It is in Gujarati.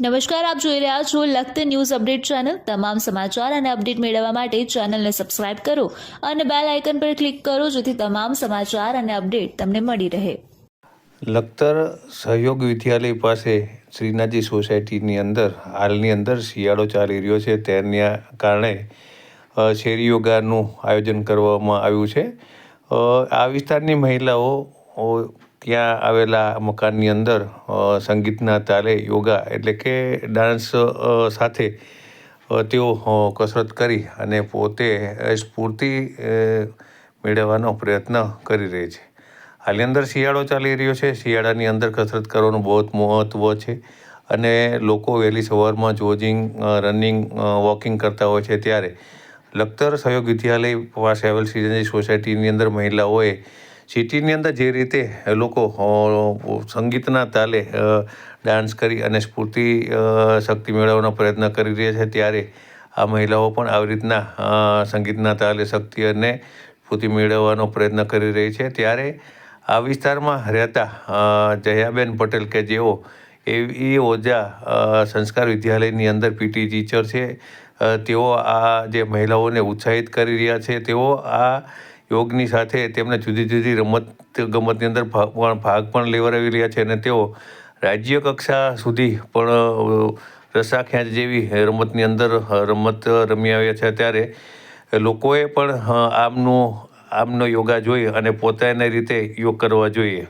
નમસ્કાર, આપ જોઈ રહ્યા છો લખત ન્યૂઝ અપડેટ ચેનલ। તમામ સમાચાર અને અપડેટ મેળવવા માટે ચેનલને સબસ્ક્રાઇબ કરો અને બેલ આઇકન પર ક્લિક કરો જેથી તમામ સમાચાર અને અપડેટ તમને મળી રહે। લખતર સહયોગ વિદ્યાલય પાસે શ્રીનાથજી સોસાયટીની અંદર હાલની અંદર શિયાળો ચાલી રહ્યો છે, તેના કારણે શેરી યોગાનું આયોજન કરવામાં આવ્યું છે। આ વિસ્તારની મહિલાઓ ત્યાં આવેલા મકાનની અંદર સંગીતના તાલે યોગા એટલે કે ડાન્સ સાથે તેઓ કસરત કરી અને પોતે સ્ફૂર્તિ મેળવવાનો પ્રયત્ન કરી રહી છે। હાલની અંદર શિયાળો ચાલી રહ્યો છે, શિયાળાની અંદર કસરત કરવાનું બહુ જ મહત્ત્વ છે અને લોકો વહેલી સવારમાં જોગિંગ, રનિંગ, વોકિંગ કરતા હોય છે। ત્યારે લખતર સહયોગ વિદ્યાલય પાસે આવેલ શ્રીનાથજી સોસાયટીની અંદર મહિલાઓએ સિટીની અંદર જે રીતે લોકો સંગીતના તાલે ડાન્સ કરી અને સ્ફૂર્તિ શક્તિ મેળવવાનો પ્રયત્ન કરી રહ્યા છે, ત્યારે આ મહિલાઓ પણ આવી રીતના સંગીતના તાલે શક્તિ અને સ્ફૂર્તિ મેળવવાનો પ્રયત્ન કરી રહી છે। ત્યારે આ વિસ્તારમાં રહેતા જયાબેન પટેલ કે જેઓ એ ઓજા સંસ્કાર વિદ્યાલયની અંદર પીટી ટીચર છે, તેઓ આ જે મહિલાઓને ઉત્સાહિત કરી રહ્યા છે। તેઓ આ યોગની સાથે તેમને જુદી જુદી ગમતની અંદર ભાગ પણ લેવડાવી રહ્યા છે અને તેઓ રાજ્ય કક્ષા સુધી પણ રસ્સાખેંચ જેવી રમતની અંદર રમત રમી આવ્યા છે। ત્યારે લોકોએ પણ આમનો યોગા જોઈ અને પોતાની રીતે યોગ કરવા જોઈએ।